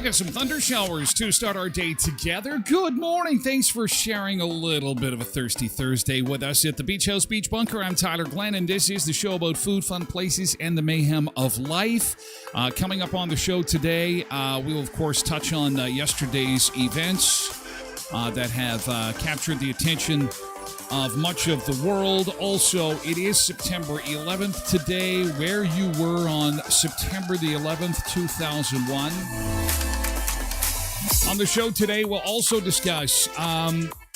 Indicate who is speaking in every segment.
Speaker 1: Some thunder showers to start our day together. Good morning. Thanks for sharing a little bit of a thirsty Thursday with us at the Beach House Beach Bunker. I'm Tyler Glen, and this is the show about food, fun places, and the mayhem of life. Coming up on the show today, we will, of course, touch on yesterday's events that have captured the attention of much of the world. Also, it is September 11th today, where you were on September the 11th, 2001. On the show today, we'll also discuss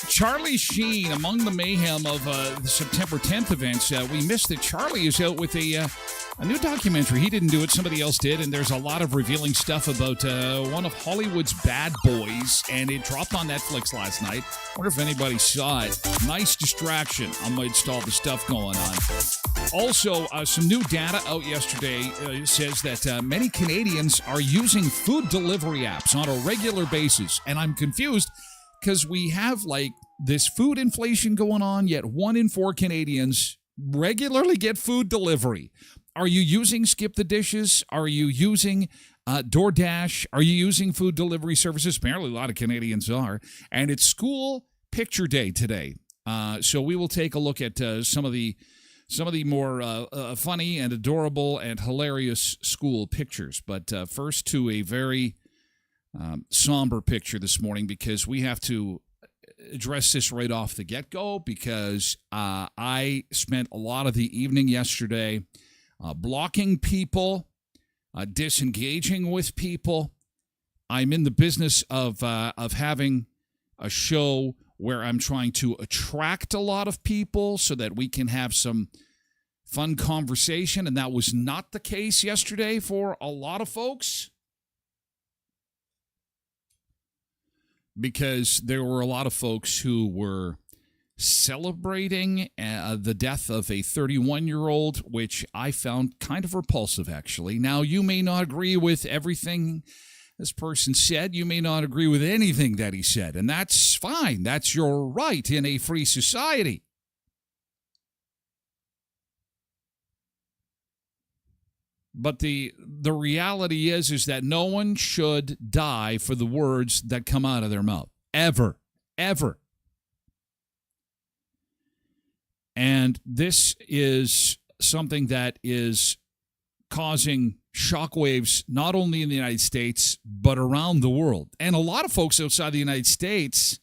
Speaker 1: Charlie Sheen among the mayhem of the September 10th events. We missed that Charlie is out with a new documentary. He didn't do it, somebody else did, and there's a lot of revealing stuff about one of Hollywood's bad boys, and it dropped on Netflix last night. Wonder if anybody saw it. Nice distraction amidst all the stuff going on. Also, some new data out yesterday says that many Canadians are using food delivery apps on a regular basis, and I'm confused because we have like this food inflation going on, yet 1 in 4 Canadians regularly get food delivery. Are you using Skip the Dishes? Are you using DoorDash? Are you using food delivery services? Apparently a lot of Canadians are. And it's School Picture Day today. So we will take a look at some of the more funny and adorable and hilarious school pictures. But first to a very somber picture this morning, because we have to address this right off the get-go, because I spent a lot of the evening yesterday blocking people, disengaging with people. I'm in the business of having a show where I'm trying to attract a lot of people so that we can have some fun conversation, and that was not the case yesterday for a lot of folks, because there were a lot of folks who were celebrating the death of a 31-year-old, which I found kind of repulsive, actually. Now, you may not agree with everything this person said. You may not agree with anything that he said, and that's fine. That's your right in a free society. But the reality is that no one should die for the words that come out of their mouth. Ever. Ever. And this is something that is causing shockwaves not only in the United States, but around the world. And a lot of folks outside the United States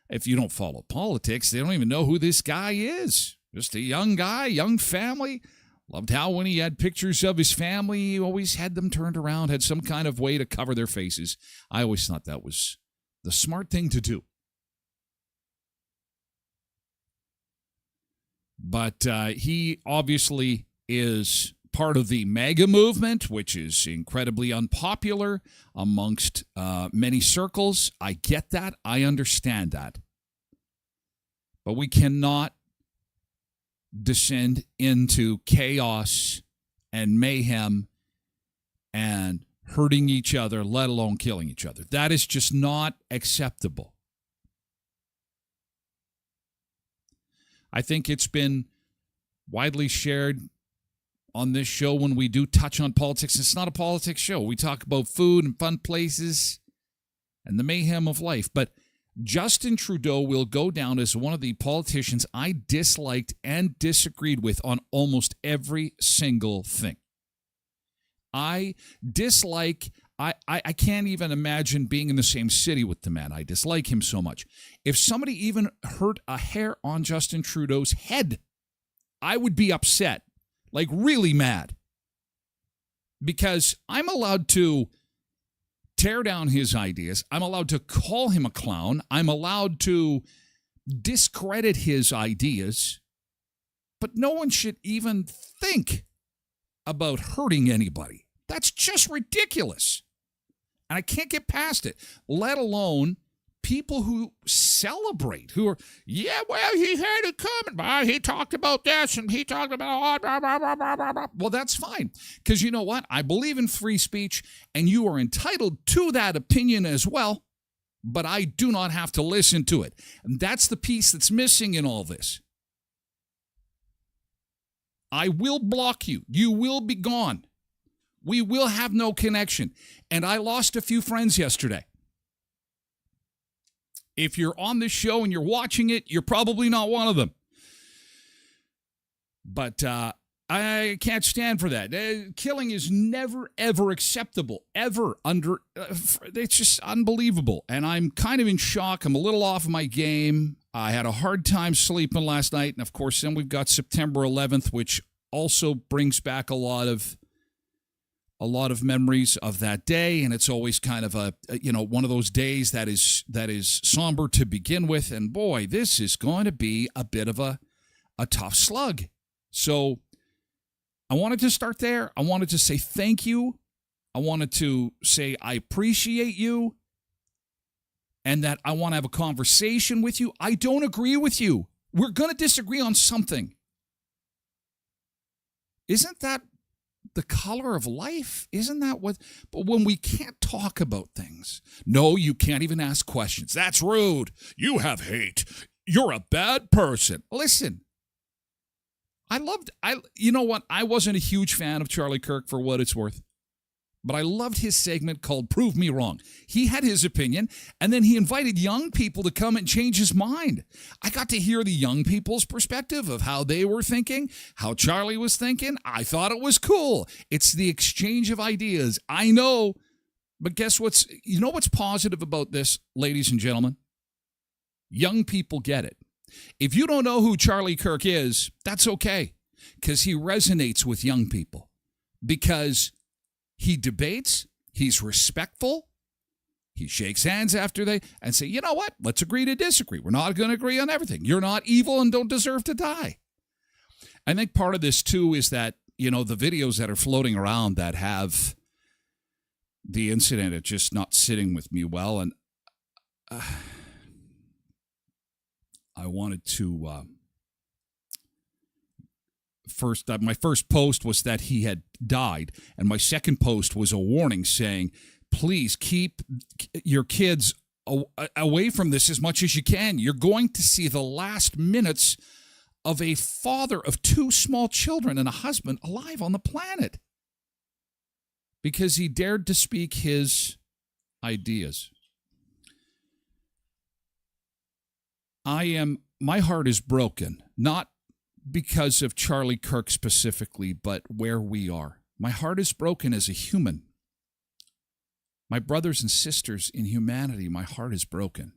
Speaker 1: If you don't follow politics, they don't even know who this guy is. Just a young guy, young family. Loved how when he had pictures of his family, he always had them turned around, had some kind of way to cover their faces. I always thought that was the smart thing to do. But he obviously is part of the MAGA movement, which is incredibly unpopular amongst many circles. I get that. I understand that. But we cannot descend into chaos and mayhem and hurting each other, let alone killing each other. That is just not acceptable. I think it's been widely shared on this show when we do touch on politics. It's not a politics show. We talk about food and fun places and the mayhem of life. But Justin Trudeau will go down as one of the politicians I disliked and disagreed with on almost every single thing. I dislike, I can't even imagine being in the same city with the man. I dislike him so much. If somebody even hurt a hair on Justin Trudeau's head, I would be upset. Like, really mad. Because I'm allowed to tear down his ideas. I'm allowed to call him a clown. I'm allowed to discredit his ideas. But no one should even think about hurting anybody. That's just ridiculous. And I can't get past it, let alone people who celebrate, who are, yeah, well, he had it coming. He talked about this and he talked about, blah, blah, blah, blah, blah, blah. Well, that's fine. Because you know what? I believe in free speech and you are entitled to that opinion as well. But I do not have to listen to it. And that's the piece that's missing in all this. I will block you. You will be gone. We will have no connection. And I lost a few friends yesterday. If you're on this show and you're watching it, you're probably not one of them. But I can't stand for that. Killing is never, ever acceptable, ever under. It's just unbelievable. And I'm kind of in shock. I'm a little off of my game. I had a hard time sleeping last night. And, of course, then we've got September 11th, which also brings back a lot of memories of that day, and it's always kind of one of those days that is somber to begin with, and boy, this is going to be a bit of a tough slug. So I wanted to start there. I wanted to say thank you. I wanted to say I appreciate you, and that I want to have a conversation with you. I don't agree with you. We're going to disagree on something. Isn't that the color of life? Isn't that what? But when we can't talk about things, no, you can't even ask questions. That's rude. You have hate. You're a bad person. Listen, you know what? I wasn't a huge fan of Charlie Kirk for what it's worth, but I loved his segment called Prove Me Wrong. He had his opinion, and then he invited young people to come and change his mind. I got to hear the young people's perspective of how they were thinking, how Charlie was thinking. I thought it was cool. It's the exchange of ideas. I know, but guess what's positive about this, ladies and gentlemen? Young people get it. If you don't know who Charlie Kirk is, that's okay, because he resonates with young people, because he debates, he's respectful, he shakes hands after and say, you know what, let's agree to disagree. We're not going to agree on everything. You're not evil and don't deserve to die. I think part of this, too, is that, the videos that are floating around that have the incident, it's just not sitting with me well. And I wanted to... my first post was that he had died, and my second post was a warning saying, please keep your kids away from this as much as you can. You're going to see the last minutes of a father of two small children and a husband alive on the planet because he dared to speak his ideas. My heart is broken, not because of Charlie Kirk specifically, but where we are. My heart is broken as a human. My brothers and sisters in humanity, my heart is broken.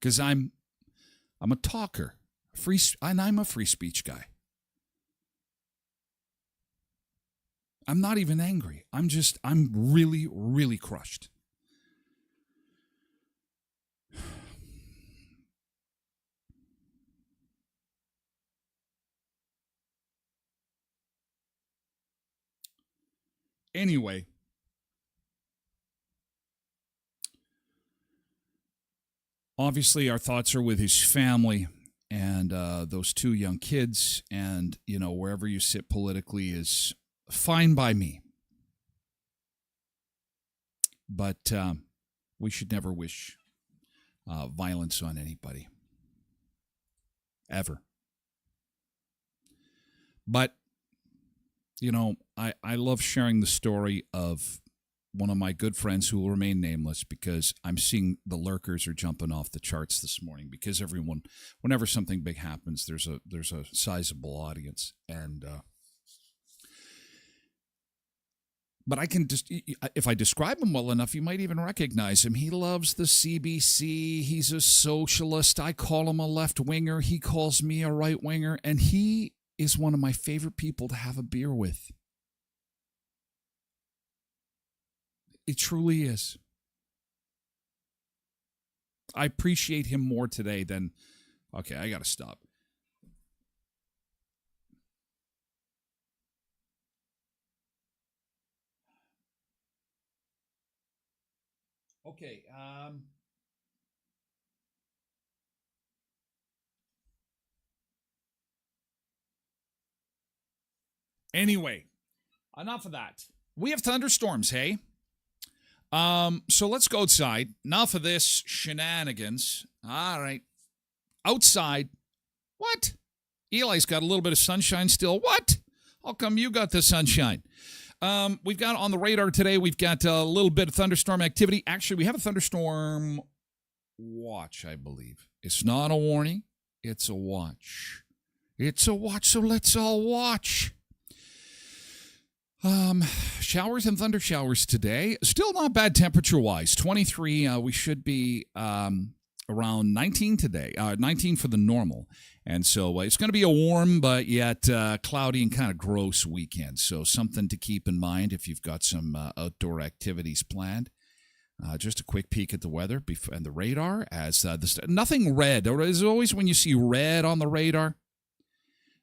Speaker 1: because I'm a talker, and I'm a free speech guy. I'm not even angry. I'm really, really crushed. Anyway, obviously our thoughts are with his family and those two young kids, and, wherever you sit politically is fine by me. But we should never wish violence on anybody. Ever. But, I love sharing the story of one of my good friends who will remain nameless, because I'm seeing the lurkers are jumping off the charts this morning, because whenever something big happens, there's a sizable audience. And but I can just, if I describe him well enough, you might even recognize him. He loves the CBC. He's a socialist. I call him a left-winger. He calls me a right-winger. And he is one of my favorite people to have a beer with. It truly is. I appreciate him more today than... Okay, I got to stop. Okay, anyway, enough of that. We have thunderstorms, hey? So let's go outside. Enough of this shenanigans. All right. Outside. What? Eli's got a little bit of sunshine still. What? How come you got the sunshine? We've got on the radar today, we've got a little bit of thunderstorm activity. Actually, we have a thunderstorm watch, I believe. It's not a warning. It's a watch. It's a watch, so let's all watch. Showers and thunder showers today. Still not bad temperature-wise. 23, we should be around 19 today. 19 for the normal. And so it's going to be a warm but yet cloudy and kind of gross weekend. So something to keep in mind if you've got some outdoor activities planned. Just a quick peek at the weather and the radar. As nothing red. As always, when you see red on the radar,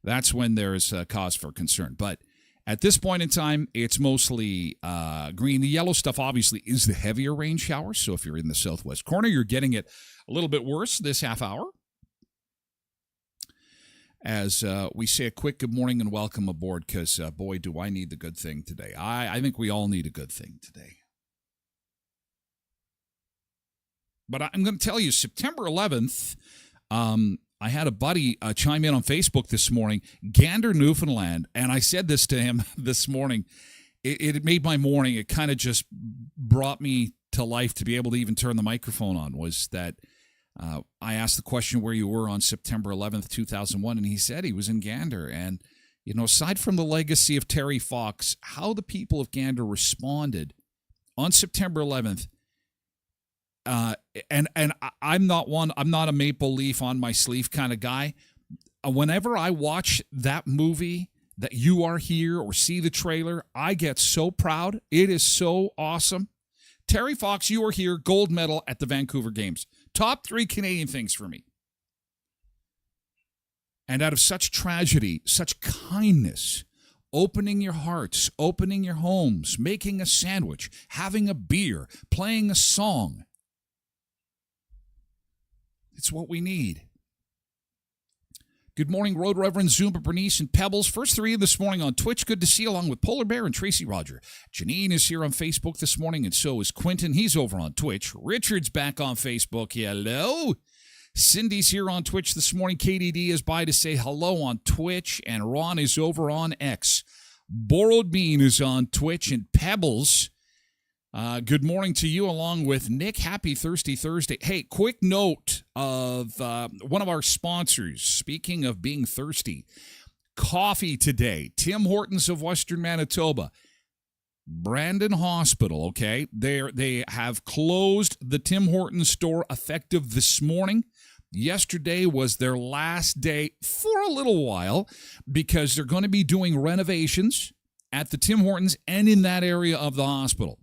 Speaker 1: that's when there's cause for concern. But at this point in time, it's mostly green. The yellow stuff, obviously, is the heavier rain showers. So if you're in the southwest corner, you're getting it a little bit worse this half hour. As we say a quick good morning and welcome aboard, because, boy, do I need the good thing today. I think we all need a good thing today. But I'm going to tell you, September 11th, I had a buddy chime in on Facebook this morning, Gander, Newfoundland, and I said this to him this morning. It made my morning. It kind of just brought me to life to be able to even turn the microphone on, was that I asked the question where you were on September 11th, 2001, and he said he was in Gander. And, aside from the legacy of Terry Fox, how the people of Gander responded on September 11th, and I'm not a maple leaf on my sleeve kind of guy. Whenever I watch that movie, that You Are Here, or see the trailer, I get so proud. It is so awesome. Terry Fox, You Are Here, gold medal at the Vancouver Games. Top 3 Canadian things for me. And out of such tragedy, such kindness, opening your hearts, opening your homes, making a sandwich, having a beer, playing a song. It's what we need. Good morning, Road Reverend Zumba Bernice and Pebbles. First 3 this morning on Twitch. Good to see you, along with Polar Bear and Tracy Roger. Janine is here on Facebook this morning, and so is Quentin. He's over on Twitch. Richard's back on Facebook. Hello. Cindy's here on Twitch this morning. KDD is by to say hello on Twitch, and Ron is over on X. Borrowed Bean is on Twitch, and Pebbles, good morning to you, along with Nick. Happy Thirsty Thursday. Hey, quick note of one of our sponsors. Speaking of being thirsty, coffee today. Tim Hortons of Western Manitoba. Brandon Hospital, okay? They have closed the Tim Hortons store effective this morning. Yesterday was their last day for a little while because they're going to be doing renovations at the Tim Hortons and in that area of the hospital.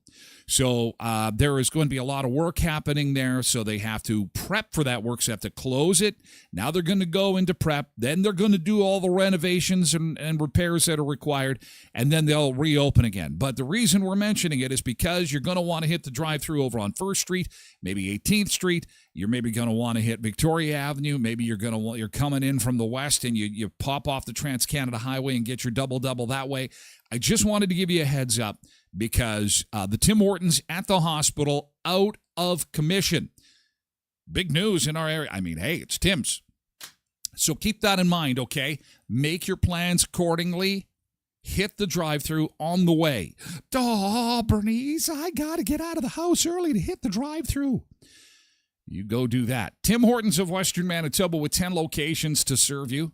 Speaker 1: So there is going to be a lot of work happening there, so they have to prep for that work. So they have to close it. Now they're going to go into prep. Then they're going to do all the renovations and repairs that are required, and then they'll reopen again. But the reason we're mentioning it is because you're going to want to hit the drive-thru over on 1st Street, maybe 18th Street. You're maybe going to want to hit Victoria Avenue. Maybe you're coming in from the west and you pop off the Trans-Canada Highway and get your double-double that way. I just wanted to give you a heads up because the Tim Hortons at the hospital out of commission. Big news in our area. I mean, hey, it's Tim's. So keep that in mind, okay? Make your plans accordingly. Hit the drive-thru on the way. Oh, Bernice, I got to get out of the house early to hit the drive-thru. You go do that. Tim Hortons of Western Manitoba with 10 locations to serve you.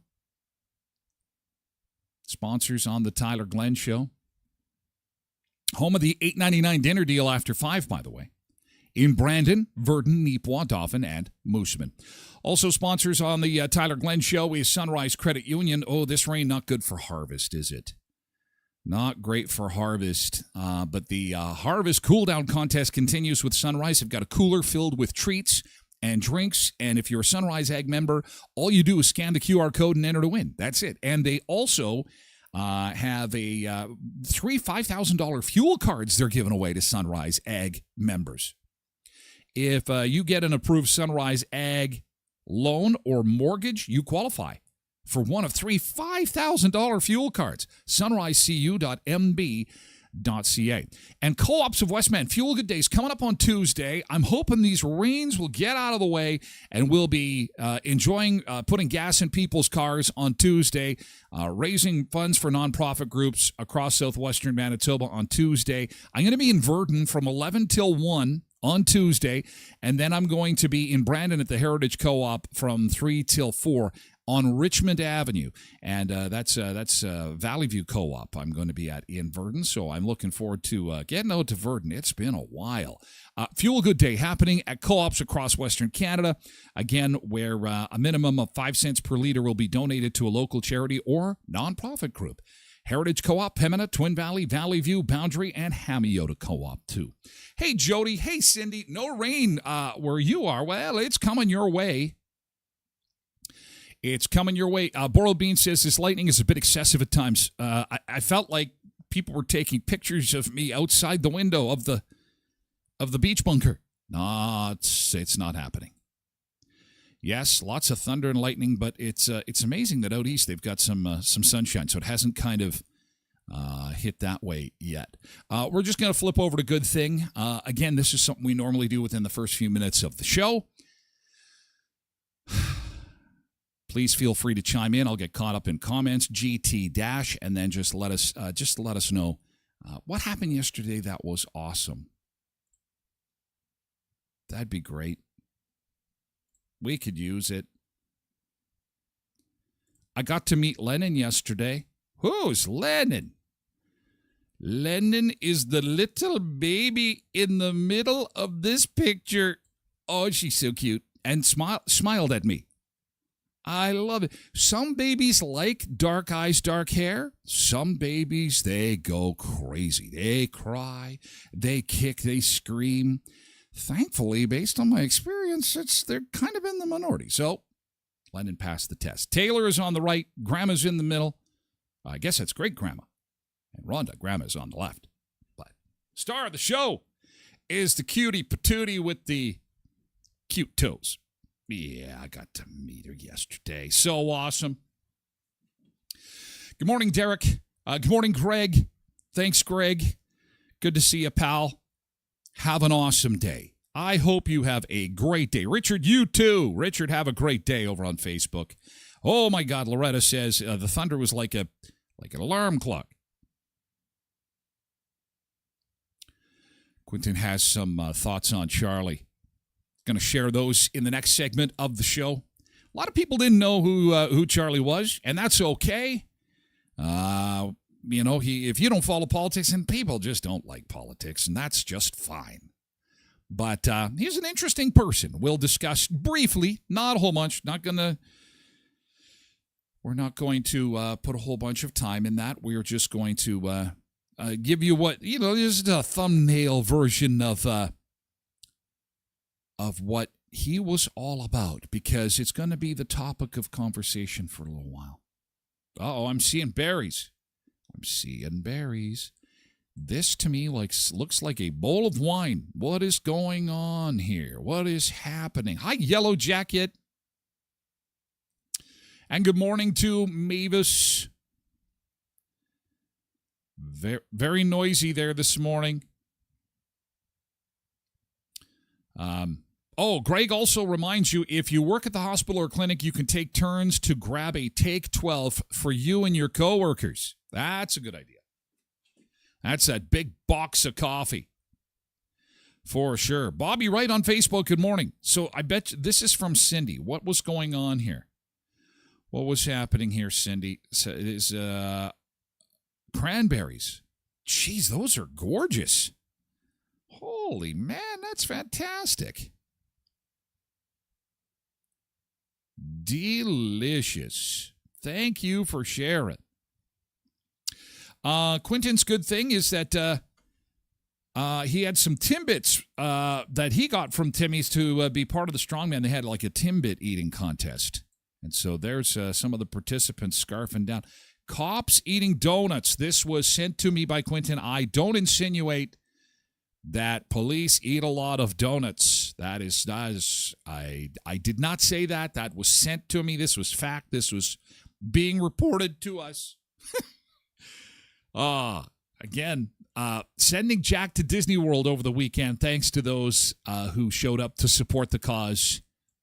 Speaker 1: Sponsors on the Tyler Glen Show. Home of the $8.99 dinner deal after 5, by the way. In Brandon, Verdun, Neepawa, Dauphin, and Moosomin. Also sponsors on the Tyler Glen Show is Sunrise Credit Union. Oh, this rain not good for harvest, is it? Not great for harvest, but the Harvest Cool Down Contest continues with Sunrise. They've got a cooler filled with treats and drinks, and if you're a Sunrise Ag member, all you do is scan the QR code and enter to win. That's it. And they also have a three $5,000 fuel cards they're giving away to Sunrise Ag members. If you get an approved Sunrise Ag loan or mortgage, you qualify for one of 3 $5,000 fuel cards. sunrisecu.mb.ca. And Co-ops of Westman Fuel Good Days coming up on Tuesday. I'm hoping these rains will get out of the way and we'll be enjoying putting gas in people's cars on Tuesday, raising funds for nonprofit groups across southwestern Manitoba on Tuesday. I'm going to be in Verdun from 11 till 1 on Tuesday, and then I'm going to be in Brandon at the Heritage Co-op from 3 till 4 on Richmond Avenue, and that's Valley View Co-op I'm going to be at in Verdun, so I'm looking forward to getting out to Verdun. It's been a while. Fuel Good Day happening at co-ops across Western Canada, again, where a minimum of 5 cents per liter will be donated to a local charity or nonprofit group. Heritage Co-op, Pembina, Twin Valley, Valley View, Boundary, and Hamiota Co-op, too. Hey, Jody. Hey, Cindy. No rain where you are. Well, it's coming your way. It's coming your way. Boral Bean says this lightning is a bit excessive at times. I felt like people were taking pictures of me outside the window of the beach bunker. No, it's not happening. Yes, lots of thunder and lightning, but it's amazing that out east they've got some sunshine, so it hasn't kind of hit that way yet. We're just going to flip over to Good Thing. Again, this is something we normally do within the first few minutes of the show. Please feel free to chime in. I'll get caught up in comments, GT-, and then just let us know what happened yesterday that was awesome. That'd be great. We could use it. I got to meet Lennon yesterday. Who's Lennon? Lennon is the little baby in the middle of this picture. Oh, she's so cute. And smiled at me. I love it. Some babies like dark eyes, dark hair. Some babies, they go crazy. They cry, they kick, they scream. Thankfully, based on my experience, they're kind of in the minority. So, Lennon passed the test. Taylor is on the right. Grandma's in the middle. I guess that's great-grandma. And Rhonda, grandma's on the left. But star of the show is the cutie patootie with the cute toes. Yeah, I got to meet her yesterday. So awesome. Good morning, Derek. Good morning, Greg. Thanks, Greg. Good to see you, pal. Have an awesome day. I hope you have a great day. Richard, you too. Richard, have a great day over on Facebook. Oh, my God. Loretta says the thunder was like an alarm clock. Quentin has some thoughts on Charlie. Going to share those in the next segment of the show. A lot of people didn't know who Charlie was, and that's okay. if you don't follow politics, and people just don't like politics, and that's just fine. But he's an interesting person. We'll discuss briefly, not a whole bunch. We're not going to put a whole bunch of time in that. We're just going to give you just a thumbnail version of what he was all about, because it's going to be the topic of conversation for a little while. I'm seeing berries. This to me looks like a bowl of wine. What is going on here? What is happening? Hi, Yellow Jacket. And good morning to Mavis. Very, very noisy there this morning. Greg also reminds you, if you work at the hospital or clinic, you can take turns to grab a Take 12 for you and your coworkers. That's a good idea. That's that big box of coffee. For sure. Bobby Wright on Facebook, good morning. So I bet this is from Cindy. What was going on here? What was happening here, Cindy? So it is cranberries. Jeez, those are gorgeous. Holy man, that's fantastic. Delicious. Thank you for sharing. Quentin's good thing is that he had some Timbits that he got from Timmy's to be part of the Strongman. They had like a Timbit eating contest. And so there's some of the participants scarfing down. Cops eating donuts. This was sent to me by Quentin. I don't insinuate that police eat a lot of donuts. That is I did not say that. That was sent to me. This was fact. This was being reported to us. Sending Jack to Disney World over the weekend, thanks to those who showed up to support the cause.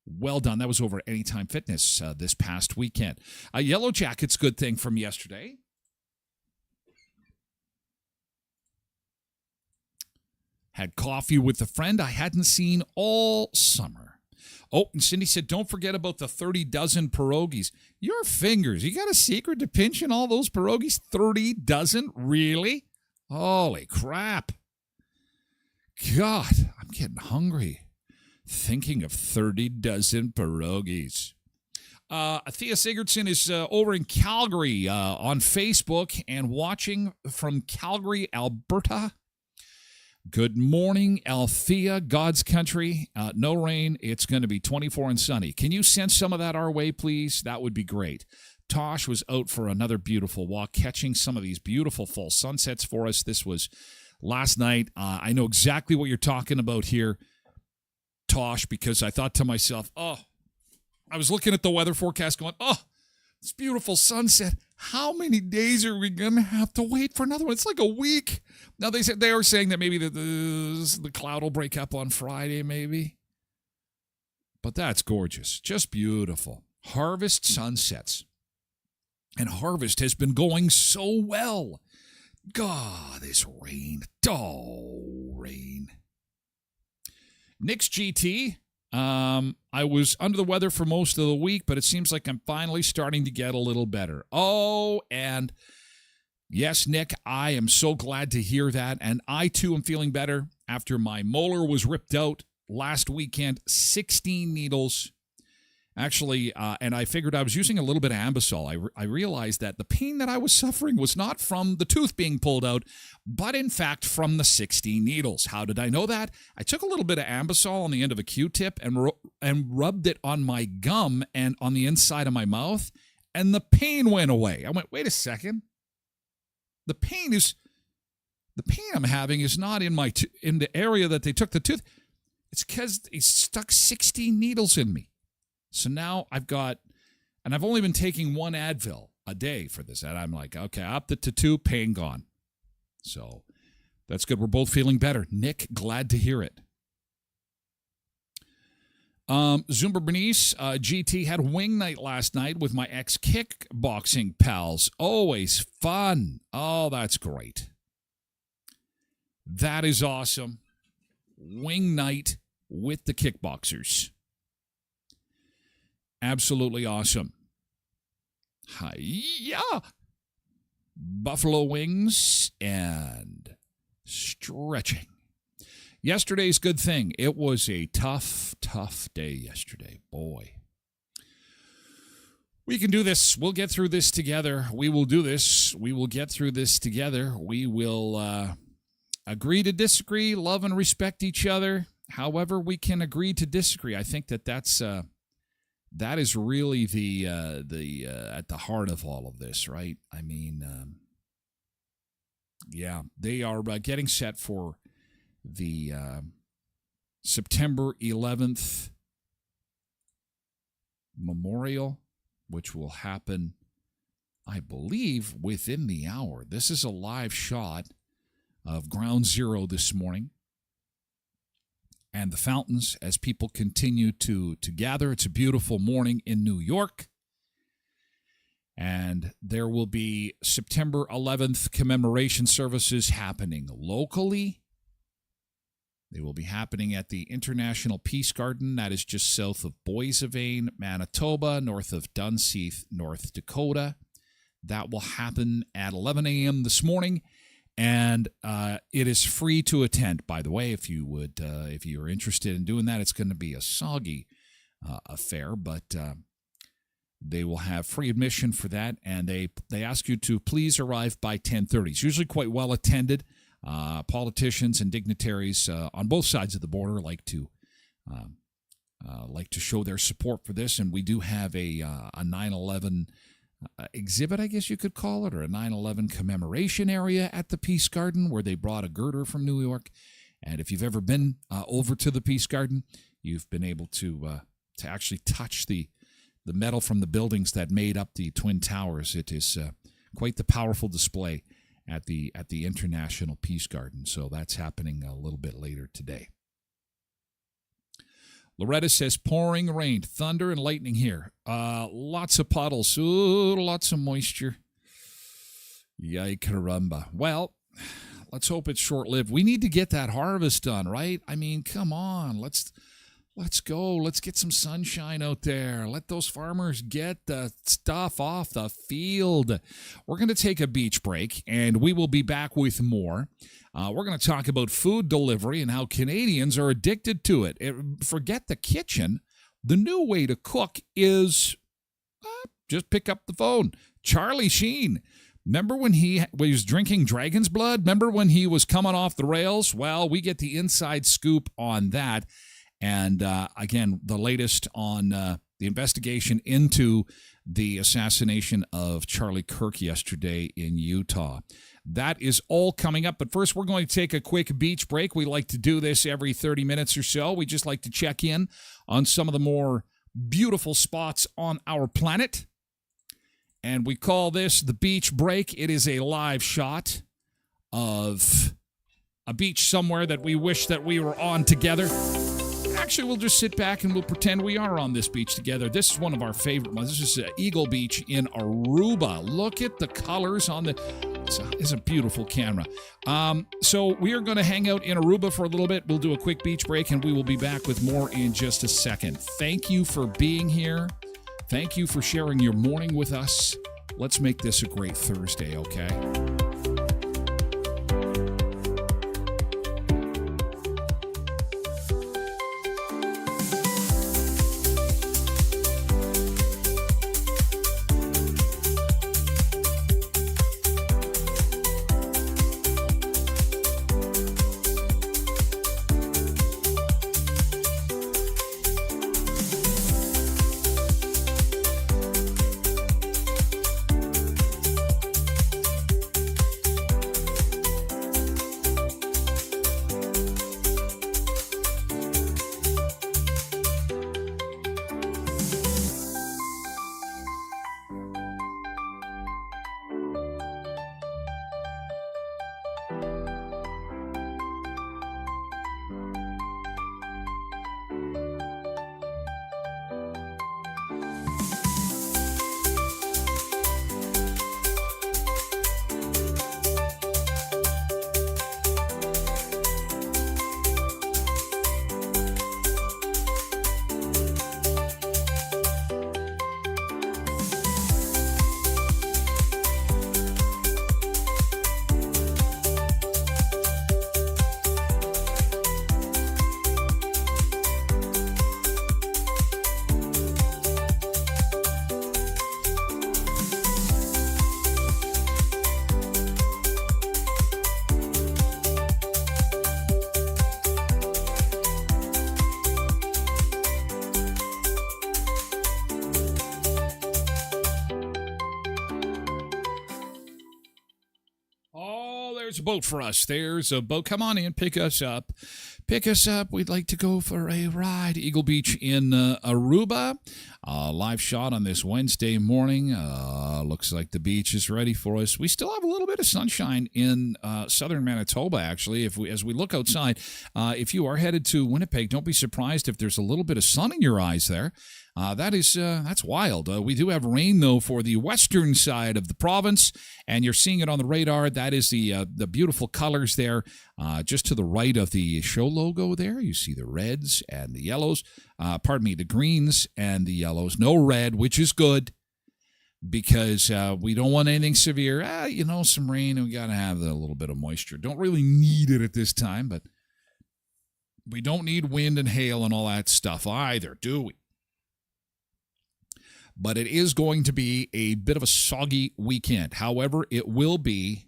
Speaker 1: Well done. That was over at Anytime Fitness this past weekend. Yellow Jacket's good thing from yesterday. Had coffee with a friend I hadn't seen all summer. Oh, and Cindy said, don't forget about the 30 dozen pierogies. Your fingers. You got a secret to pinching all those pierogies? 30 dozen? Really? Holy crap. God, I'm getting hungry thinking of 30 dozen pierogies. Thea Sigurdsson is over in Calgary on Facebook and watching from Calgary, Alberta. Good morning, Althea, God's country. No rain. It's going to be 24 and sunny. Can you send some of that our way, please? That would be great. Tosh was out for another beautiful walk, catching some of these beautiful fall sunsets for us. This was last night. I know exactly what you're talking about here, Tosh, because I thought to myself, I was looking at the weather forecast going, this beautiful sunset. How many days are we going to have to wait for another one? It's like a week. Now, they are saying that maybe the cloud will break up on Friday, maybe. But that's gorgeous. Just beautiful. Harvest sunsets. And harvest has been going so well. God, this rain. Oh, rain. Nick's GT. I was under the weather for most of the week, but it seems like I'm finally starting to get a little better. Oh, and yes, Nick, I am so glad to hear that. And I, too, am feeling better after my molar was ripped out last weekend. 16 needles. Actually, and I figured I was using a little bit of Ambisol. I realized that the pain that I was suffering was not from the tooth being pulled out, but in fact from the 16 needles. How did I know that? I took a little bit of Ambisol on the end of a Q-tip and rubbed it on my gum and on the inside of my mouth, and the pain went away. I went, wait a second. The pain I'm having is not in in the area that they took the tooth. It's because they stuck 16 needles in me. So now I've only been taking one Advil a day for this. And I'm like, okay, up to 2, pain gone. So that's good. We're both feeling better. Nick, glad to hear it. Zumba Bernice, GT had wing night last night with my ex-kickboxing pals. Always fun. Oh, that's great. That is awesome. Wing night with the kickboxers. Absolutely awesome. Hi-ya. buffalo wings, and stretching. Yesterday's good thing. It was a tough day yesterday. Boy. We can do this. We'll get through this together. We will do this. We will get through this together. We will agree to disagree, love and respect each other. However, we can agree to disagree. I think that is really the at the heart of all of this, right? I mean, yeah, they are getting set for the September 11th memorial, which will happen, I believe, within the hour. This is a live shot of Ground Zero this morning and the fountains as people continue to gather. It's a beautiful morning in New York. And there will be September 11th commemoration services happening locally. They will be happening at the International Peace Garden. That is just south of Boissevain, Manitoba, north of Dunseith, North Dakota. That will happen at 11 a.m. this morning, and it is free to attend. By the way, if you're interested in doing that, it's going to be a soggy affair, but they will have free admission for that, and they ask you to please arrive by 10:30. It's usually quite well attended. Politicians and dignitaries on both sides of the border like to show their support for this, and we do have a 9/11 exhibit, I guess you could call it, or a 9/11 commemoration area at the Peace Garden where they brought a girder from New York. And if you've ever been over to the Peace Garden, you've been able to actually touch the metal from the buildings that made up the Twin Towers. It is quite the powerful display at the International Peace Garden. So that's happening a little bit later today. Loretta says pouring rain, thunder and lightning here. Lots of puddles. Ooh, lots of moisture. Yay, caramba. Well, let's hope it's short-lived. We need to get that harvest done, right? I mean, come on. Let's go. Let's get some sunshine out there. Let those farmers get the stuff off the field. We're going to take a beach break, and we will be back with more. We're going to talk about food delivery and how Canadians are addicted to it. Forget the kitchen. The new way to cook is just pick up the phone. Charlie Sheen. Remember when he was drinking dragon's blood? Remember when he was coming off the rails? Well, we get the inside scoop on that. And again, the latest on the investigation into the assassination of Charlie Kirk yesterday in Utah. That is all coming up. But first, we're going to take a quick beach break. We like to do this every 30 minutes or so. We just like to check in on some of the more beautiful spots on our planet. And we call this the beach break. It is a live shot of a beach somewhere that we wish that we were on together. Actually, we'll just sit back and we'll pretend we are on this beach together. This is one of our favorite ones. This is Eagle Beach in Aruba. Look at the colors on the... It's a beautiful camera. So we are going to hang out in Aruba for a little bit. We'll do a quick beach break, and we will be back with more in just a second. Thank you for being here. Thank you for sharing your morning with us. Let's make this a great Thursday, okay? there's a boat for us. There's a boat. Come on in, pick us up. Pick us up. We'd like to go for a ride. Eagle Beach in Aruba. Live shot on this Wednesday morning. Looks like the beach is ready for us. We still have a little bit of sunshine in southern Manitoba, actually. As we look outside, if you are headed to Winnipeg, don't be surprised if there's a little bit of sun in your eyes there. That's wild. We do have rain, though, for the western side of the province, and you're seeing it on the radar. That is the beautiful colors there. Just to the right of the show logo there, you see the reds and the yellows. The greens and the yellows. No red, which is good, because we don't want anything severe. Some rain, and we got to have a little bit of moisture. Don't really need it at this time, but we don't need wind and hail and all that stuff either, do we? But it is going to be a bit of a soggy weekend. However, it will be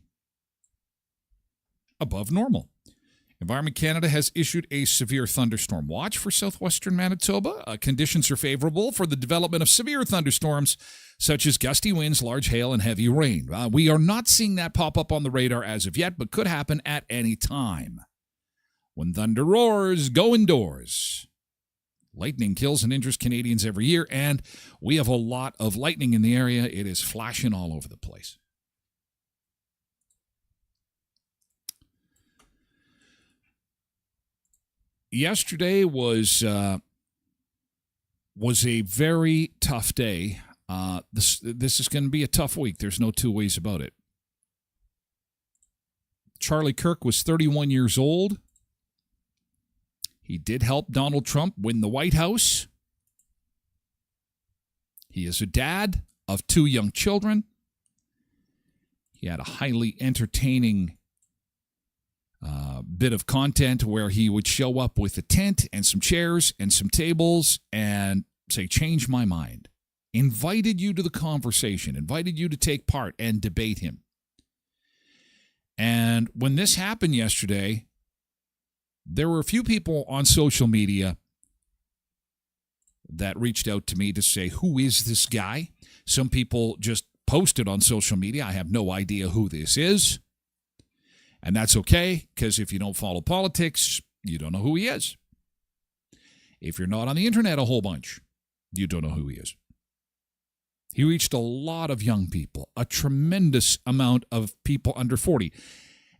Speaker 1: above normal. Environment Canada has issued a severe thunderstorm watch for southwestern Manitoba. Conditions are favorable for the development of severe thunderstorms, such as gusty winds, large hail, and heavy rain. We are not seeing that pop up on the radar as of yet, but could happen at any time. When thunder roars, go indoors. Lightning kills and injures Canadians every year, and we have a lot of lightning in the area. It is flashing all over the place. Yesterday was a very tough day. This is going to be a tough week. There's no two ways about it. Charlie Kirk was 31 years old. He did help Donald Trump win the White House. He is a dad of 2 young children. He had a highly entertaining bit of content where he would show up with a tent and some chairs and some tables and say, change my mind. Invited you to the conversation, invited you to take part and debate him. And when this happened yesterday, there were a few people on social media that reached out to me to say, who is this guy? Some people just posted on social media, I have no idea who this is. And that's okay, because if you don't follow politics, you don't know who he is. If you're not on the internet a whole bunch, you don't know who he is. He reached a lot of young people, a tremendous amount of people under 40.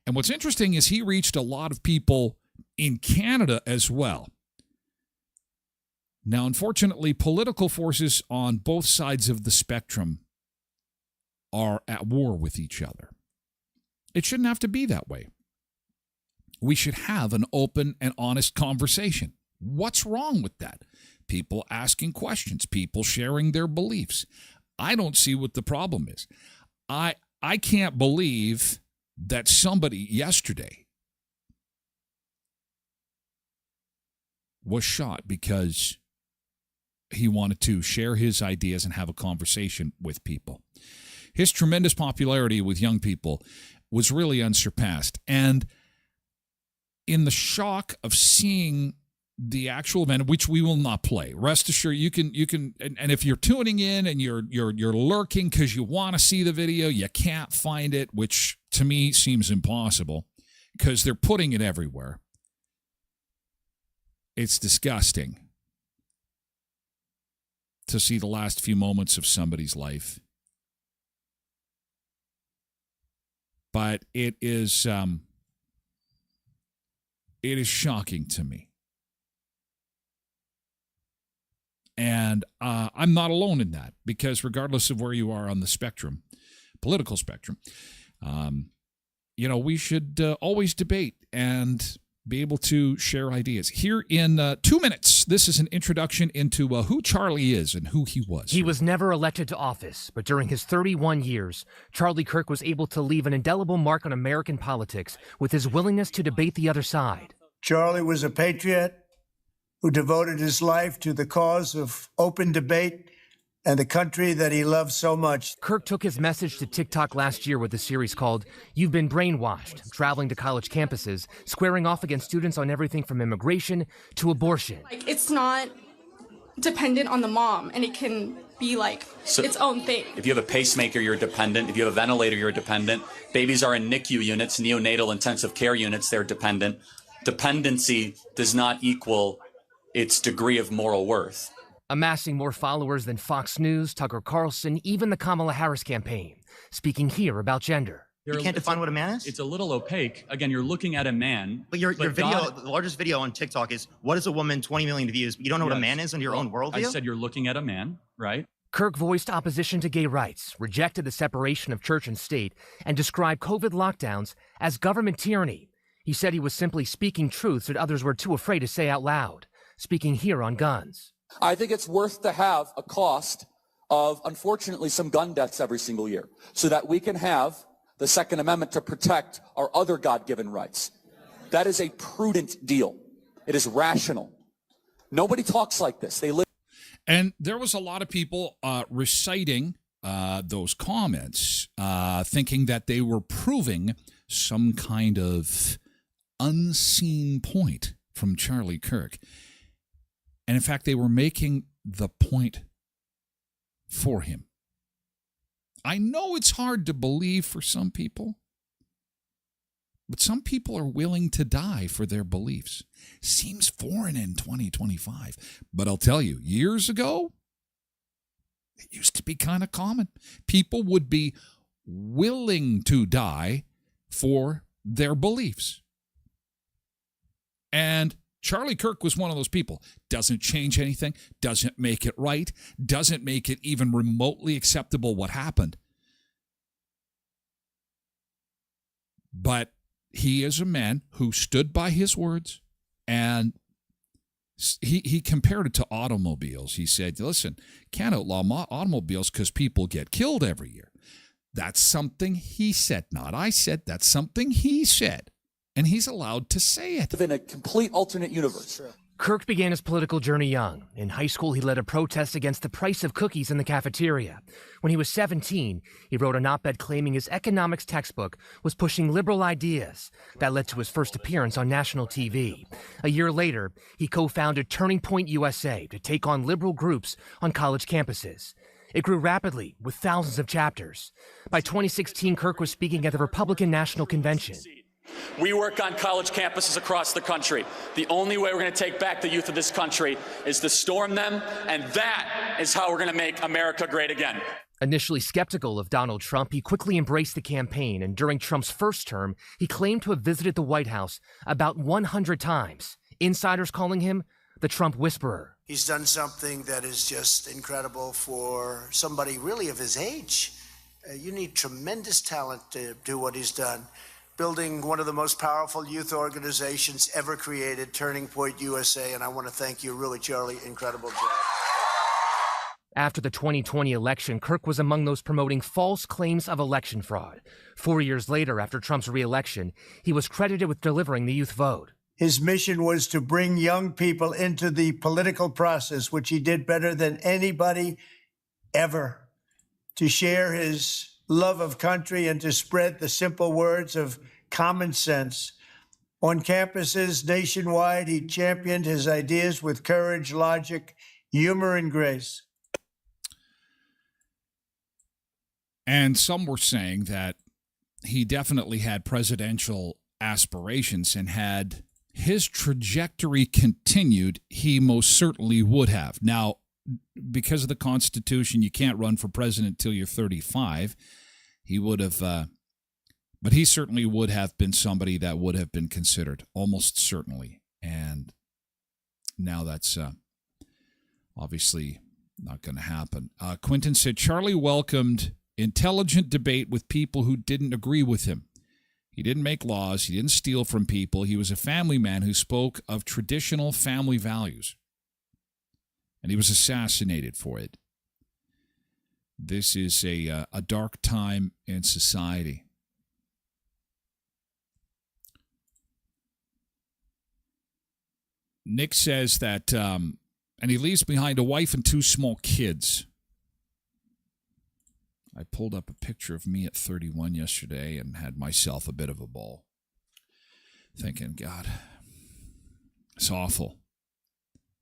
Speaker 1: And what's interesting is he reached a lot of people in Canada as well. Now, unfortunately, political forces on both sides of the spectrum are at war with each other. It shouldn't have to be that way. We should have an open and honest conversation. What's wrong with that? People asking questions, people sharing their beliefs. I don't see what the problem is. I can't believe that somebody yesterday was shot because he wanted to share his ideas and have a conversation with people. His tremendous popularity with young people was really unsurpassed. And in the shock of seeing the actual event, which we will not play, rest assured, you can, and if you're tuning in and you're lurking because you want to see the video, you can't find it, which to me seems impossible because they're putting it everywhere. It's disgusting to see the last few moments of somebody's life. But it is shocking to me. And I'm not alone in that, because regardless of where you are on the spectrum, political spectrum, we should always debate and be able to share ideas. Here in 2 minutes, this is an introduction into who Charlie is and who he was.
Speaker 2: He was never elected to office, but during his 31 years, Charlie Kirk was able to leave an indelible mark on American politics with his willingness to debate the other side.
Speaker 3: Charlie was a patriot who devoted his life to the cause of open debate and the country that he loved so much.
Speaker 2: Kirk took his message to TikTok last year with a series called You've Been Brainwashed, traveling to college campuses, squaring off against students on everything from immigration to abortion.
Speaker 4: It's not dependent on the mom, and it can be like its own thing.
Speaker 5: If you have a pacemaker, you're dependent. If you have a ventilator, you're dependent. Babies are in NICU units, neonatal intensive care units, they're dependent. Dependency does not equal its degree of moral worth.
Speaker 2: Amassing more followers than Fox News, Tucker Carlson, even the Kamala Harris campaign. Speaking here about gender.
Speaker 6: You can't define what a man is?
Speaker 7: It's a little opaque. Again, you're looking at a man.
Speaker 6: But your video,
Speaker 7: God,
Speaker 6: the largest video on TikTok is, what is a woman, 20 million views? You don't know what a man is in your own worldview?
Speaker 7: I said you're looking at a man, right?
Speaker 2: Kirk voiced opposition to gay rights, rejected the separation of church and state, and described COVID lockdowns as government tyranny. He said he was simply speaking truths that others were too afraid to say out loud. Speaking here on guns.
Speaker 8: I think it's worth to have a cost of, unfortunately, some gun deaths every single year so that we can have the Second Amendment to protect our other God-given rights. That is a prudent deal. It is rational. Nobody talks like this. They live.
Speaker 1: And there was a lot of people reciting those comments, thinking that they were proving some kind of unseen point from Charlie Kirk. And in fact, they were making the point for him. I know it's hard to believe for some people, but some people are willing to die for their beliefs. Seems foreign in 2025, but I'll tell you, years ago, it used to be kind of common. People would be willing to die for their beliefs. And Charlie Kirk was one of those people. Doesn't change anything, doesn't make it right, doesn't make it even remotely acceptable what happened. But he is a man who stood by his words, and he compared it to automobiles. He said, listen, can't outlaw automobiles because people get killed every year. That's something he said, not I said. That's something he said. And he's allowed to say it.
Speaker 8: In a complete alternate universe. Sure.
Speaker 2: Kirk began his political journey young. In high school, he led a protest against the price of cookies in the cafeteria. When he was 17, he wrote an op-ed claiming his economics textbook was pushing liberal ideas. That led to his first appearance on national TV. A year later, he co-founded Turning Point USA to take on liberal groups on college campuses. It grew rapidly, with thousands of chapters. By 2016, Kirk was speaking at the Republican National Convention.
Speaker 8: We work on college campuses across the country. The only way we're going to take back the youth of this country is to storm them, and that is how we're going to make America great again.
Speaker 2: Initially skeptical of Donald Trump, he quickly embraced the campaign, and during Trump's first term, he claimed to have visited the White House about 100 times. Insiders calling him the Trump Whisperer.
Speaker 9: He's done something that is just incredible for somebody really of his age. You need tremendous talent to do what he's done. Building one of the most powerful youth organizations ever created, Turning Point USA, and I want to thank you, really, Charlie. Incredible job.
Speaker 2: After the 2020 election, Kirk was among those promoting false claims of election fraud. 4 years later, after Trump's re-election, he was credited with delivering the youth vote.
Speaker 3: His mission was to bring young people into the political process, which he did better than anybody ever, to share his love of country and to spread the simple words of common sense. On campuses nationwide, he championed his ideas with courage, logic, humor, and grace.
Speaker 1: And some were saying that he definitely had presidential aspirations, and had his trajectory continued, he most certainly would have. Now, because of the Constitution, you can't run for president till you're 35. He would have, but he certainly would have been somebody that would have been considered, almost certainly. And now that's obviously not going to happen. Quinton said Charlie welcomed intelligent debate with people who didn't agree with him. He didn't make laws. He didn't steal from people. He was a family man who spoke of traditional family values. And he was assassinated for it. This is a dark time in society. Nick says that, and he leaves behind a wife and 2 small kids. I pulled up a picture of me at 31 yesterday and had myself a bit of a ball. Thinking, God, it's awful.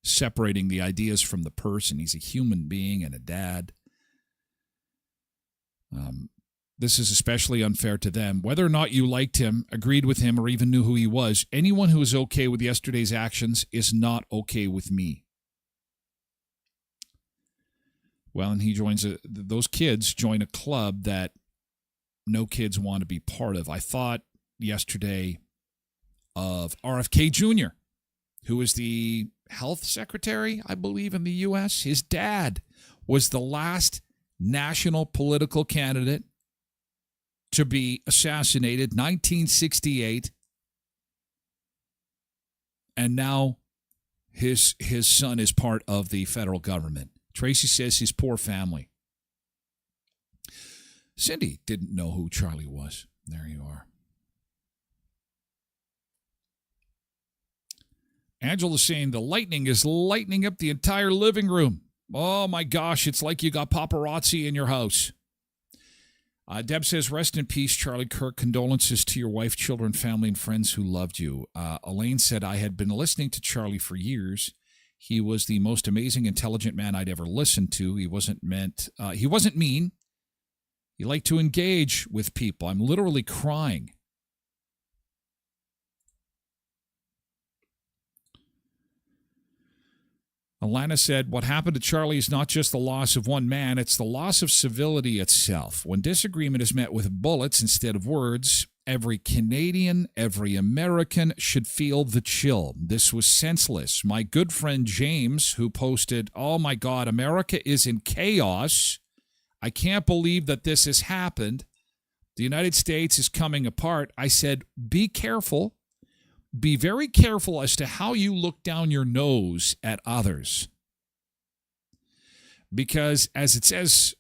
Speaker 1: separating the ideas from the person. He's a human being and a dad. This is especially unfair to them. Whether or not you liked him, agreed with him, or even knew who he was, anyone who is okay with yesterday's actions is not okay with me. Well, and he joins those kids join a club that no kids want to be part of. I thought yesterday of RFK Jr., who is the health secretary, I believe, in the U.S. His dad was the last national political candidate to be assassinated, 1968. And now his son is part of the federal government. Tracy says his poor family. Cindy didn't know who Charlie was. There you are. Angela's saying the lightning is lightening up the entire living room. Oh my gosh, it's like you got paparazzi in your house. Deb says, rest in peace, Charlie Kirk. Condolences to your wife, children, family, and friends who loved you. Elaine said, I had been listening to Charlie for years. He was the most amazing, intelligent man I'd ever listened to. He wasn't mean. He liked to engage with people. I'm literally crying. Alana said, what happened to Charlie is not just the loss of one man, it's the loss of civility itself. When disagreement is met with bullets instead of words, every Canadian, every American should feel the chill. This was senseless. My good friend James, who posted, oh my God, America is in chaos. I can't believe that this has happened. The United States is coming apart. I said, be careful. Be very careful as to how you look down your nose at others. Because as it says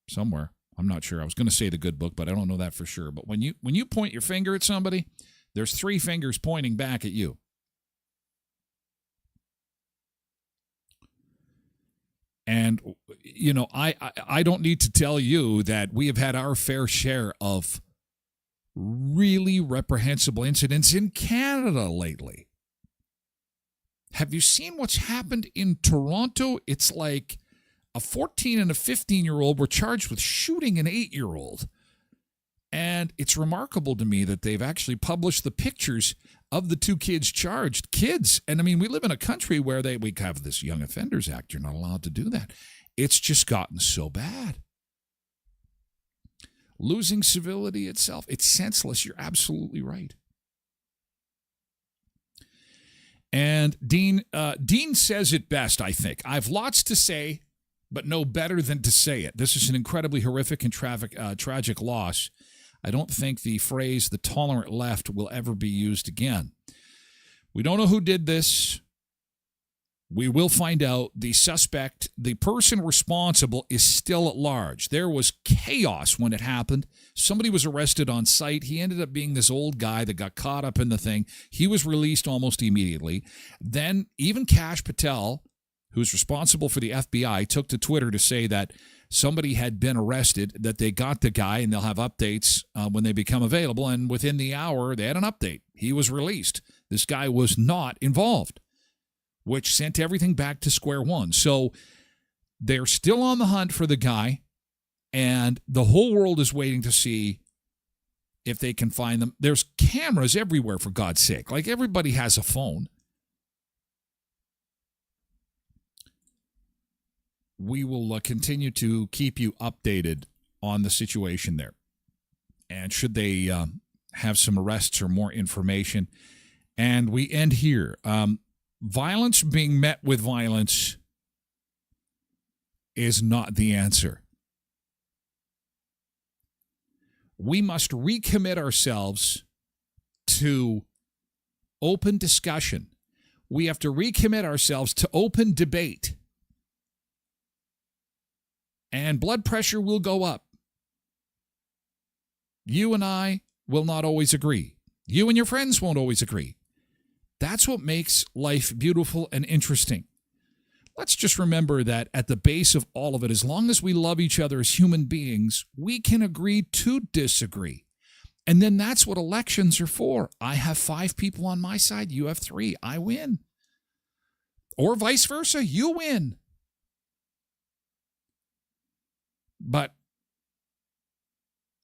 Speaker 1: somewhere, I'm not sure. I was going to say the good book, but I don't know that for sure. But when you point your finger at somebody, there's 3 fingers pointing back at you. And, you know, I don't need to tell you that we have had our fair share of really reprehensible incidents in Canada lately. Have you seen what's happened in Toronto? It's like a 14 and a 15-year-old were charged with shooting an 8-year-old. And it's remarkable to me that they've actually published the pictures of the 2 kids charged. Kids. And I mean, we live in a country where we have this Young Offenders Act. You're not allowed to do that. It's just gotten so bad. Losing civility itself. It's senseless. You're absolutely right. And Dean says it best, I think. I've lots to say, but know better than to say it. This is an incredibly horrific and tragic loss. I don't think the phrase the tolerant left will ever be used again. We don't know who did this. We will find out. The suspect, the person responsible, is still at large. There was chaos when it happened. Somebody was arrested on site. He ended up being this old guy that got caught up in the thing. He was released almost immediately. Then even Kash Patel, who's responsible for the FBI, took to Twitter to say that somebody had been arrested, that they got the guy, and they'll have updates when they become available. And within the hour, they had an update. He was released. This guy was not involved, which sent everything back to square one. So they're still on the hunt for the guy, and the whole world is waiting to see if they can find them. There's cameras everywhere, for God's sake. Like, everybody has a phone. We will continue to keep you updated on the situation there. And should they have some arrests or more information. And we end here. Violence being met with violence is not the answer. We must recommit ourselves to open discussion. We have to recommit ourselves to open debate. And blood pressure will go up. You and I will not always agree. You and your friends won't always agree. That's what makes life beautiful and interesting. Let's just remember that at the base of all of it, as long as we love each other as human beings, we can agree to disagree. And then that's what elections are for. I have 5 people on my side. You have 3. I win. Or vice versa, you win. But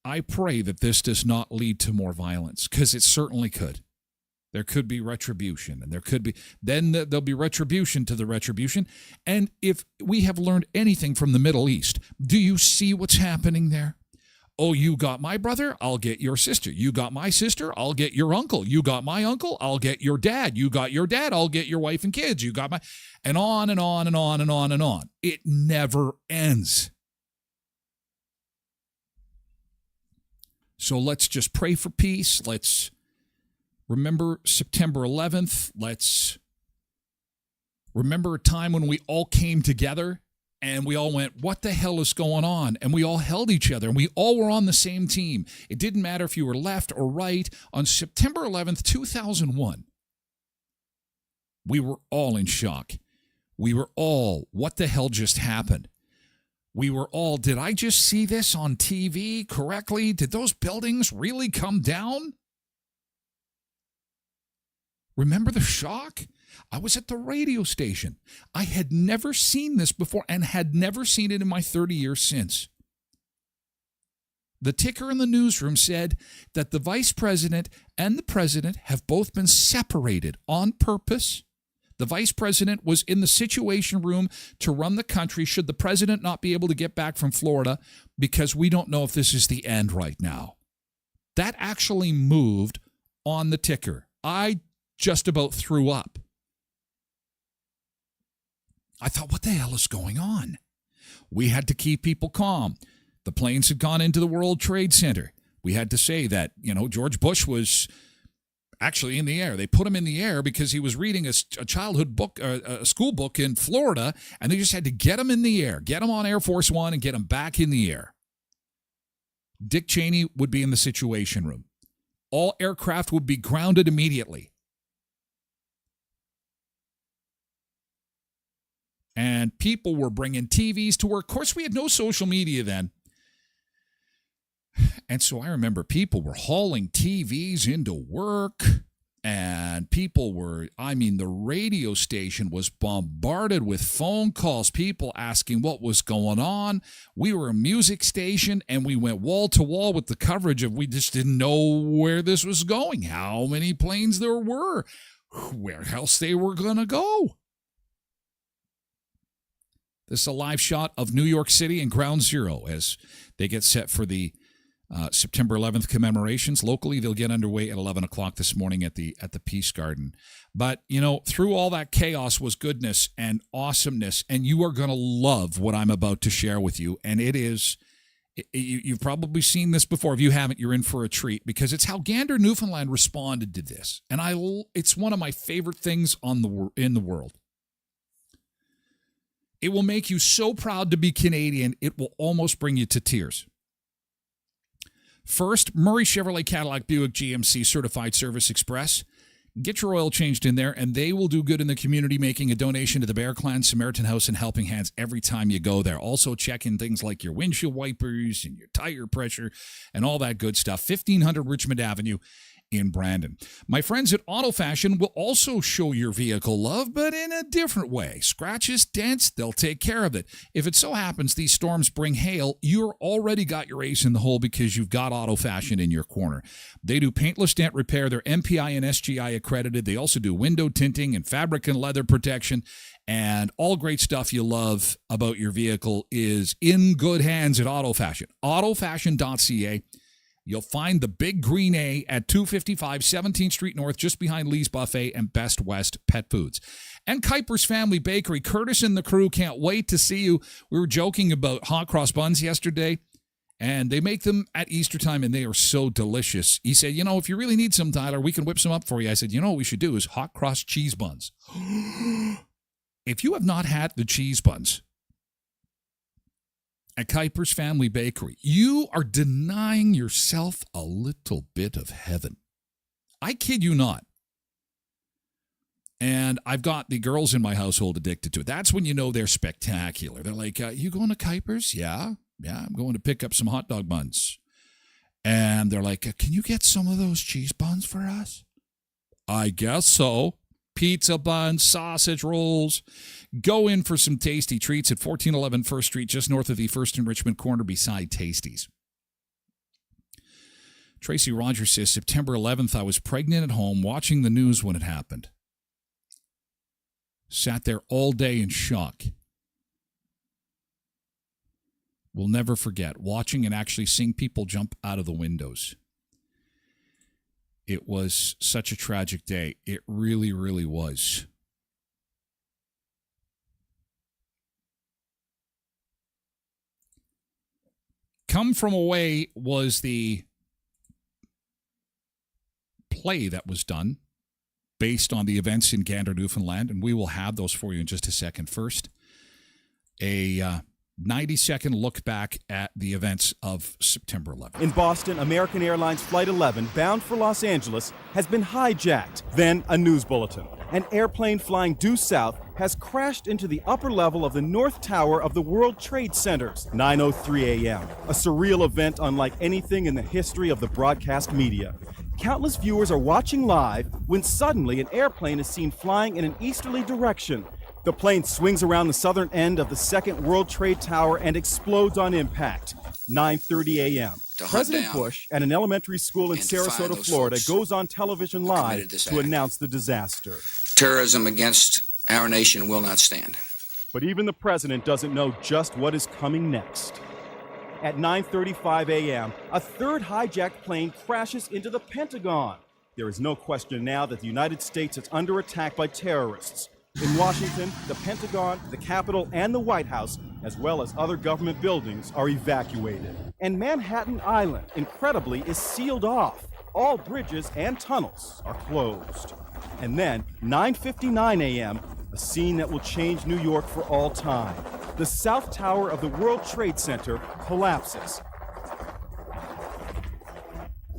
Speaker 1: I pray that this does not lead to more violence, because it certainly could. There could be retribution, and there'll be retribution to the retribution. And if we have learned anything from the Middle East, do you see what's happening there? Oh, you got my brother, I'll get your sister. You got my sister, I'll get your uncle. You got my uncle, I'll get your dad. You got your dad, I'll get your wife and kids. You got my... And on and on and on and on and on. It never ends. So let's just pray for peace. Let's remember September 11th. Let's remember a time when we all came together and we all went, what the hell is going on? And we all held each other and we all were on the same team. It didn't matter if you were left or right. On September 11th, 2001, we were all in shock. We were all, what the hell just happened? We were all, did I just see this on TV correctly? Did those buildings really come down? Remember the shock? I was at the radio station. I had never seen this before and had never seen it in my 30 years since. The ticker in the newsroom said that the vice president and the president have both been separated on purpose. The vice president was in the situation room to run the country should the president not be able to get back from Florida, because we don't know if this is the end right now. That actually moved on the ticker. I just about threw up. I thought, what the hell is going on? We had to keep people calm. The planes had gone into the World Trade Center. We had to say that, George Bush was actually in the air. They put him in the air because he was reading a childhood book, a school book in Florida, and they just had to get him in the air, get him on Air Force One and get him back in the air. Dick Cheney would be in the Situation Room. All aircraft would be grounded immediately. And people were bringing TVs to work. Of course, we had no social media then. And so I remember people were hauling TVs into work, and people were, the radio station was bombarded with phone calls, people asking what was going on. We were a music station, and we went wall to wall with the coverage of, we just didn't know where this was going, how many planes there were, where else they were going to go. This is a live shot of New York City and Ground Zero as they get set for the September 11th commemorations. Locally, they'll get underway at 11 o'clock this morning at the Peace Garden. But, through all that chaos was goodness and awesomeness, and you are going to love what I'm about to share with you. And it is, you've probably seen this before. If you haven't, you're in for a treat, because it's how Gander, Newfoundland responded to this. And it's one of my favorite things in the world. It will make you so proud to be Canadian, it will almost bring you to tears. First, Murray Chevrolet Cadillac Buick GMC Certified Service Express. Get your oil changed in there, and they will do good in the community, making a donation to the Bear Clan, Samaritan House, and Helping Hands every time you go there. Also, check in things like your windshield wipers and your tire pressure and all that good stuff. 1500 Richmond Avenue in Brandon. My friends at Auto Fashion will also show your vehicle love, but in a different way. Scratches, dents, they'll take care of it. If it so happens these storms bring hail, you're already got your ace in the hole because you've got Auto Fashion in your corner. They do paintless dent repair. They're MPI and SGI accredited. They also do window tinting and fabric and leather protection, and all great stuff you love about your vehicle is in good hands at Auto Fashion. Autofashion.ca. You'll find the Big Green A at 255 17th Street North, just behind Lee's Buffet and Best West Pet Foods. And Kuiper's Family Bakery. Curtis and the crew can't wait to see you. We were joking about hot cross buns yesterday, and they make them at Easter time, and they are so delicious. He said, if you really need some, Tyler, we can whip some up for you. I said, what we should do is hot cross cheese buns. If you have not had the cheese buns at Kuiper's Family Bakery, you are denying yourself a little bit of heaven. I kid you not. And I've got the girls in my household addicted to it. That's when you know they're spectacular. They're like, you going to Kuiper's? Yeah, I'm going to pick up some hot dog buns. And they're like, can you get some of those cheese buns for us? I guess so. pizza buns, sausage rolls. Go in for some tasty treats at 1411 First Street, just north of the First and Richmond corner beside Tasties. Tracy Rogers says, September 11th, I was pregnant at home watching the news when it happened. Sat there all day in shock. We'll never forget watching and actually seeing people jump out of the windows. It was such a tragic day. It really, really was. Come From Away was the play that was done based on the events in Gander, Newfoundland, and we will have those for you in just a second. First, a 90-second look back at the events of September 11th.
Speaker 10: In Boston, American Airlines Flight 11, bound for Los Angeles, has been hijacked. Then a news bulletin. An airplane flying due south has crashed into the upper level of the North Tower of the World Trade Centers. 9:03 a.m. A surreal event unlike anything in the history of the broadcast media. Countless viewers are watching live when suddenly an airplane is seen flying in an easterly direction. The plane swings around the southern end of the Second World Trade Tower and explodes on impact. 9:30 a.m. President Bush at an elementary school in Sarasota, Florida, goes on television live to announce the disaster.
Speaker 11: Terrorism against our nation will not stand.
Speaker 10: But even the president doesn't know just what is coming next. At 9:35 a.m., a third hijacked plane crashes into the Pentagon. There is no question now that the United States is under attack by terrorists. In Washington, the Pentagon, the Capitol, and the White House, as well as other government buildings, are evacuated. And Manhattan Island, incredibly, is sealed off. All bridges and tunnels are closed. And then, 9:59 a.m., a scene that will change New York for all time. The South Tower of the World Trade Center collapses.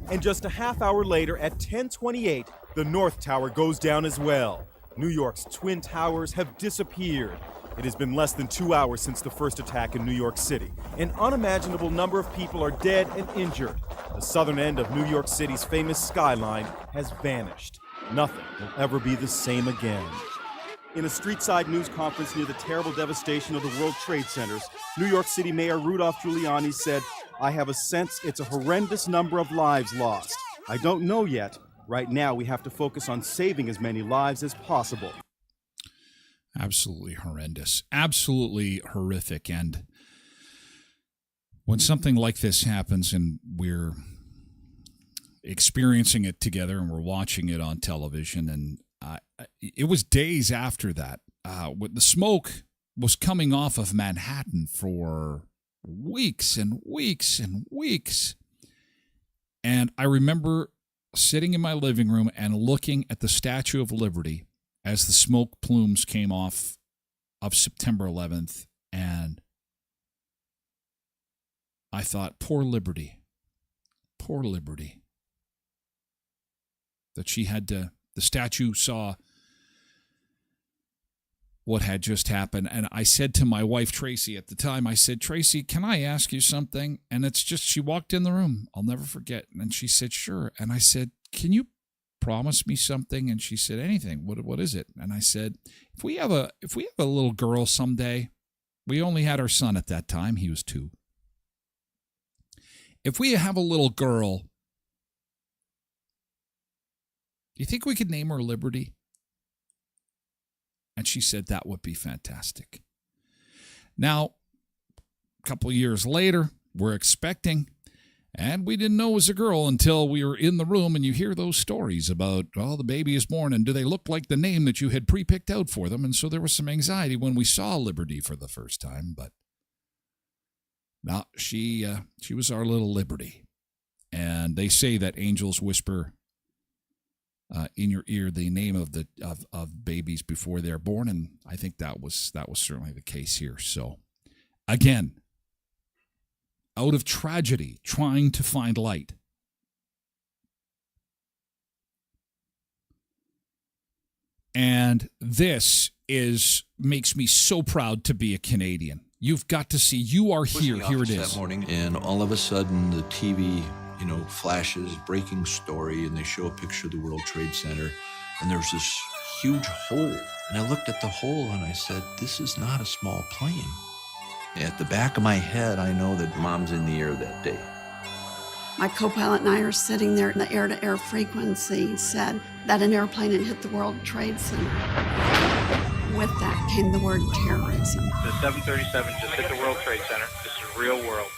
Speaker 10: And just a half hour later, at 10:28, the North Tower goes down as well. New York's Twin Towers have disappeared. It has been less than 2 hours since the first attack in New York City. An unimaginable number of people are dead and injured. The southern end of New York City's famous skyline has vanished. Nothing will ever be the same again. In a street-side news conference near the terrible devastation of the World Trade Centers, New York City Mayor Rudolph Giuliani said, "I have a sense it's a horrendous number of lives lost. I don't know yet. Right now, we have to focus on saving as many lives as possible."
Speaker 1: Absolutely horrendous. Absolutely horrific. And when something like this happens and we're experiencing it together and we're watching it on television, and it was days after that, the smoke was coming off of Manhattan for weeks and weeks and weeks. And I remember sitting in my living room and looking at the Statue of Liberty as the smoke plumes came off of September 11th, and I thought, poor Liberty, that she had to, the statue saw what had just happened. And I said to my wife, Tracy, at the time, I said, "Tracy, can I ask you something?" And it's just, she walked in the room. I'll never forget. And she said, "Sure." And I said, "Can you promise me something?" And she said, "Anything. What is it?" And I said, if we have a little girl someday, we only had our son at that time. He was 2. If we have a little girl, do you think we could name her Liberty? And she said that would be fantastic. Now, a couple of years later, we're expecting, and we didn't know it was a girl until we were in the room, and you hear those stories about, oh, the baby is born, and do they look like the name that you had pre-picked out for them? And so there was some anxiety when we saw Liberty for the first time, but no, she was our little Liberty. And they say that angels whisper in your ear the name of babies before they're born, and I think that was certainly the case here. So, again, out of tragedy, trying to find light. And this makes me so proud to be a Canadian. You've got to see, you are here. Here it is.
Speaker 12: That morning, and all of a sudden the TV, flashes, breaking story, and they show a picture of the World Trade Center, and there's this huge hole. And I looked at the hole and I said, this is not a small plane. At the back of my head, I know that Mom's in the air that day.
Speaker 13: My co-pilot and I are sitting there, and the air-to-air frequency said that an airplane had hit the World Trade Center. With that came the word terrorism.
Speaker 14: The 737 just hit the World Trade Center. This is real world.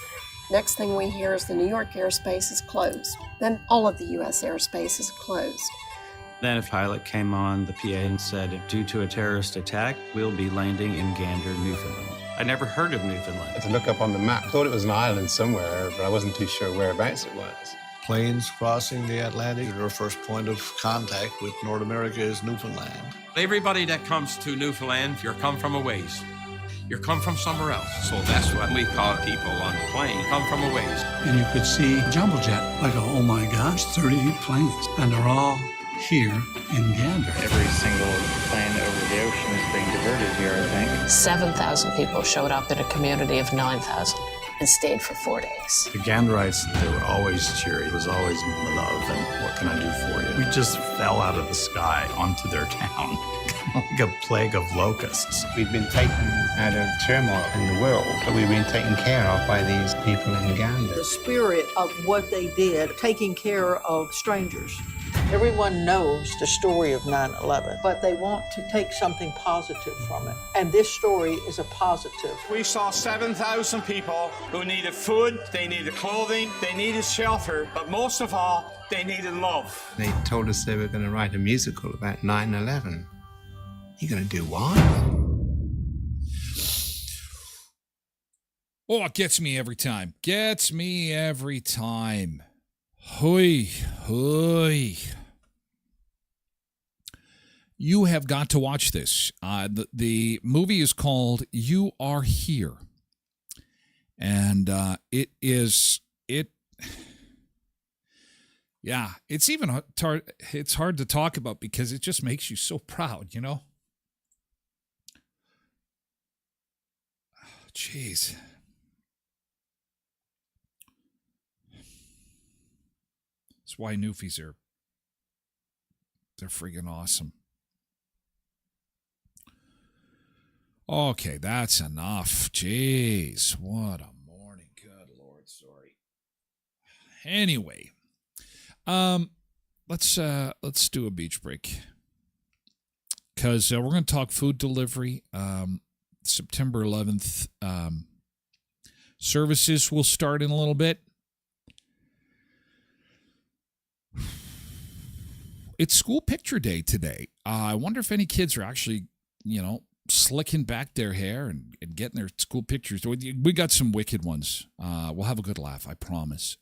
Speaker 13: Next thing we hear is the New York airspace is closed. Then all of the U.S. airspace is closed.
Speaker 15: Then a pilot came on the PA and said, due to a terrorist attack, we'll be landing in Gander, Newfoundland. I never heard of Newfoundland.
Speaker 16: I had to look up on the map. I thought it was an island somewhere, but I wasn't too sure whereabouts it was.
Speaker 17: Planes crossing the Atlantic. Our first point of contact with North America is Newfoundland.
Speaker 18: Everybody that comes to Newfoundland, you're come from a ways. You're come from somewhere else. So that's what we call people on the plane, come from a ways.
Speaker 19: And you could see jumbo jet, like, oh my gosh, 38 planes. And they're all here in Gander.
Speaker 20: Every single plane over the ocean is being diverted here, I think.
Speaker 21: 7,000 people showed up in a community of 9,000 and stayed for 4 days.
Speaker 22: The Ganderites, they were always cheery. It was always love and what can I do for you? We just fell out of the sky onto their town like a plague of locusts.
Speaker 16: We've been taken out of turmoil in the world, but we've been taken care of by these people in Gander.
Speaker 23: The spirit of what they did, taking care of strangers.
Speaker 24: Everyone knows the story of 9/11,
Speaker 23: but they want to take something positive from it. And this story is a positive.
Speaker 14: We saw 7,000 people who needed food, they needed clothing, they needed shelter, but most of all, they needed love.
Speaker 16: They told us they were going to write a musical about 9/11. You going to do what?
Speaker 1: Oh, it gets me every time. Gets me every time. Hoi, hoi. You have got to watch this. The movie is called You Are Here. And it's even it's hard to talk about because it just makes you so proud, you know? Jeez. That's why Newfies they're freaking awesome. Okay, that's enough. Jeez, what a morning. Good Lord, sorry. Anyway, let's do a beach break because we're going to talk food delivery. September 11th services will start in a little bit. It's school picture day today. I wonder if any kids are actually, slicking back their hair and getting their school pictures. We got some wicked ones. We'll have a good laugh. I promise.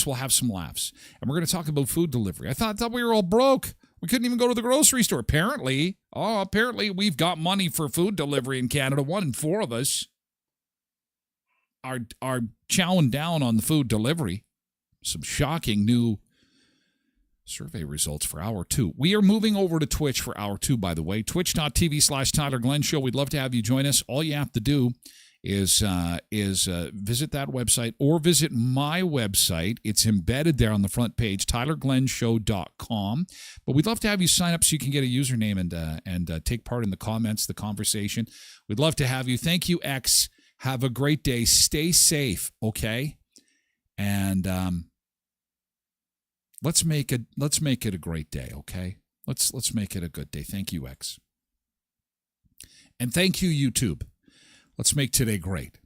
Speaker 1: We'll have some laughs. And we're going to talk about food delivery. I thought we were all broke. We couldn't even go to the grocery store. Apparently we've got money for food delivery in Canada. 1 in 4 of us are chowing down on the food delivery. Some shocking new survey results for Hour 2. We are moving over to Twitch for Hour 2, by the way. Twitch.tv/Tyler Glen Show. We'd love to have you join us. All you have to do is visit that website or visit my website. It's embedded there on the front page, tylerglenshow.com. But we'd love to have you sign up so you can get a username and take part in the comments, the conversation. We'd love to have you. Thank you, X. Have a great day. Stay safe, okay? And let's make it a great day, okay? Let's make it a good day. Thank you, X. And thank you, YouTube. Let's make today great.